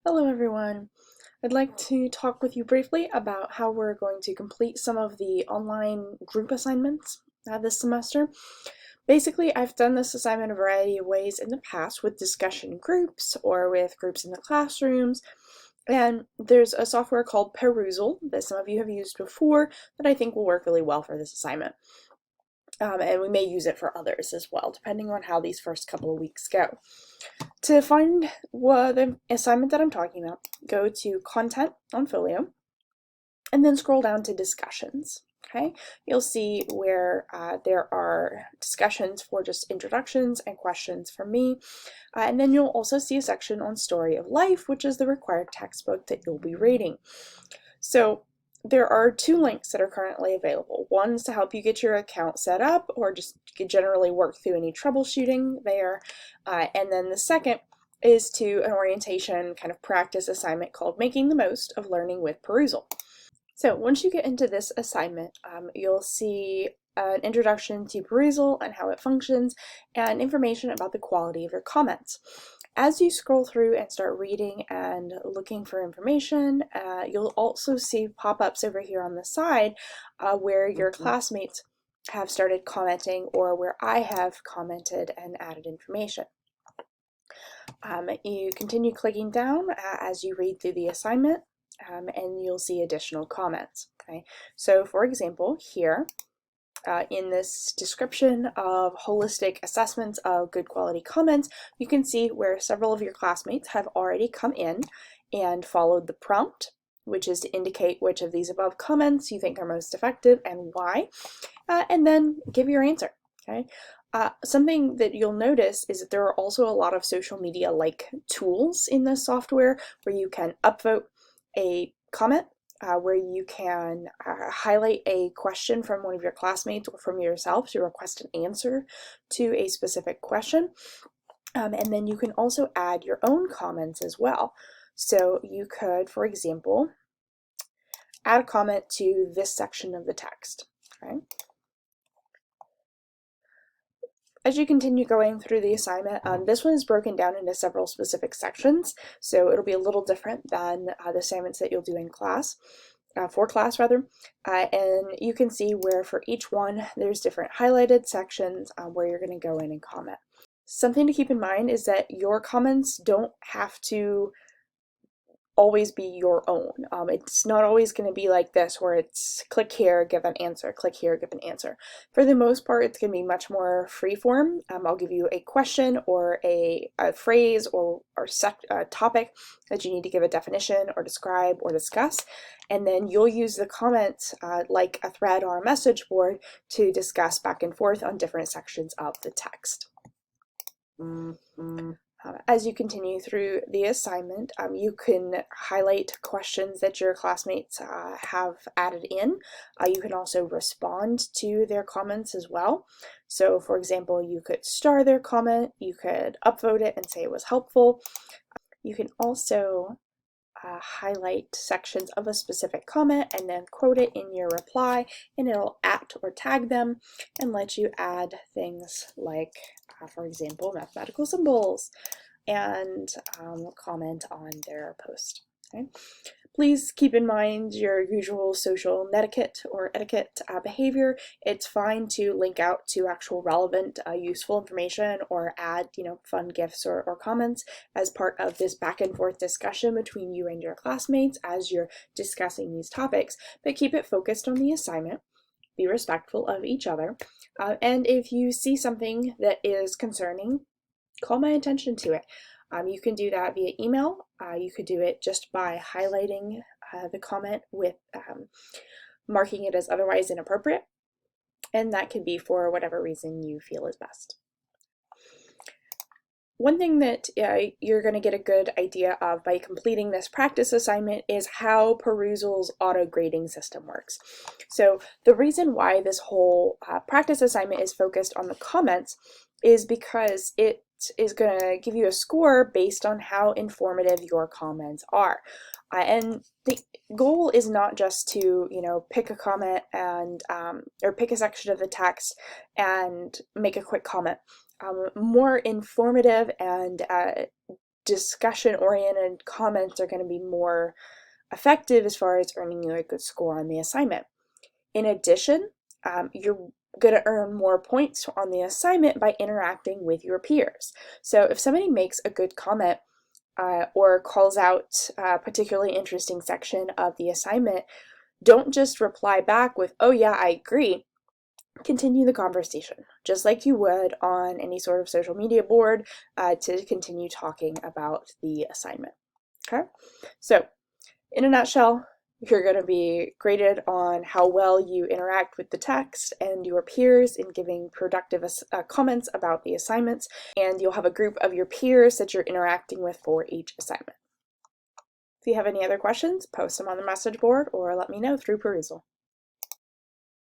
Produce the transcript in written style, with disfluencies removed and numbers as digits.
Hello everyone. I'd like to talk with you briefly about how we're going to complete some of the online group assignments this semester. Basically, I've done this assignment a variety of ways in the past with discussion groups or with groups in the classrooms. And there's a software called Perusall that some of you have used before that I think will work really well for this assignment. And we may use it for others as well, depending on how these first couple of weeks go. To find the assignment that I'm talking about, go to Content on Folio, and then scroll down to Discussions. Okay, you'll see where there are discussions for just introductions and questions from me. And then you'll also see a section on Story of Life, which is the required textbook that you'll be reading. So there are two links that are currently available. One's to help you get your account set up or just generally work through any troubleshooting there. And then the second is to an orientation kind of practice assignment called Making the Most of Learning with Perusall. So once you get into this assignment, you'll see an introduction to Perusall and how it functions and information about the quality of your comments. As you scroll through and start reading and looking for information, you'll also see pop-ups over here on the side where your classmates have started commenting or where I have commented and added information. You continue clicking down as you read through the assignment and you'll see additional comments. Okay, so for example, here in this description of holistic assessments of good quality comments, you can see where several of your classmates have already come in and followed the prompt, which is to indicate which of these above comments you think are most effective and why, and then give your answer. Okay. Something that you'll notice is that there are also a lot of social media like tools in this software where you can upvote a comment, where you can highlight a question from one of your classmates or from yourself to request an answer to a specific question. And then you can also add your own comments as well. So you could, for example, add a comment to this section of the text. Okay. As you continue going through the assignment, this one is broken down into several specific sections, so it'll be a little different than the assignments that you'll do in class, for class rather, and you can see where for each one there's different highlighted sections where you're going to go in and comment. Something to keep in mind is that your comments don't have to always be your own. It's not always going to be like this where it's click here, give an answer, click here, give an answer. For the most part, it's going to be much more free form. I'll give you a question or a phrase or topic that you need to give a definition or describe or discuss. And then you'll use the comments like a thread on a message board to discuss back and forth on different sections of the text. As you continue through the assignment, you can highlight questions that your classmates have added in. You can also respond to their comments as well. So for example, you could star their comment, you could upvote it and say it was helpful. You can also highlight sections of a specific comment and then quote it in your reply, and it'll at or tag them and let you add things like, for example, mathematical symbols, and comment on their post. Okay. Please keep in mind your usual social netiquette or etiquette behavior. It's fine to link out to actual relevant, useful information or add, fun GIFs or comments as part of this back and forth discussion between you and your classmates as you're discussing these topics, but keep it focused on the assignment. Be respectful of each other. And if you see something that is concerning, call my attention to it. You can do that via email. You could do it just by highlighting the comment with marking it as otherwise inappropriate, and that could be for whatever reason you feel is best. One thing that you're going to get a good idea of by completing this practice assignment is how Perusall's auto-grading system works. So the reason why this whole practice assignment is focused on the comments is because it is going to give you a score based on how informative your comments are. And the goal is not just to, pick a comment and or pick a section of the text and make a quick comment. More informative and discussion-oriented comments are going to be more effective as far as earning you a good score on the assignment. In addition, you're going to earn more points on the assignment by interacting with your peers. So if somebody makes a good comment or calls out a particularly interesting section of the assignment, don't just reply back with, "Oh yeah, I agree." Continue the conversation, just like you would on any sort of social media board, to continue talking about the assignment. Okay? So, in a nutshell, you're going to be graded on how well you interact with the text and your peers in giving productive comments about the assignments, and you'll have a group of your peers that you're interacting with for each assignment. If you have any other questions, post them on the message board or let me know through Perusall.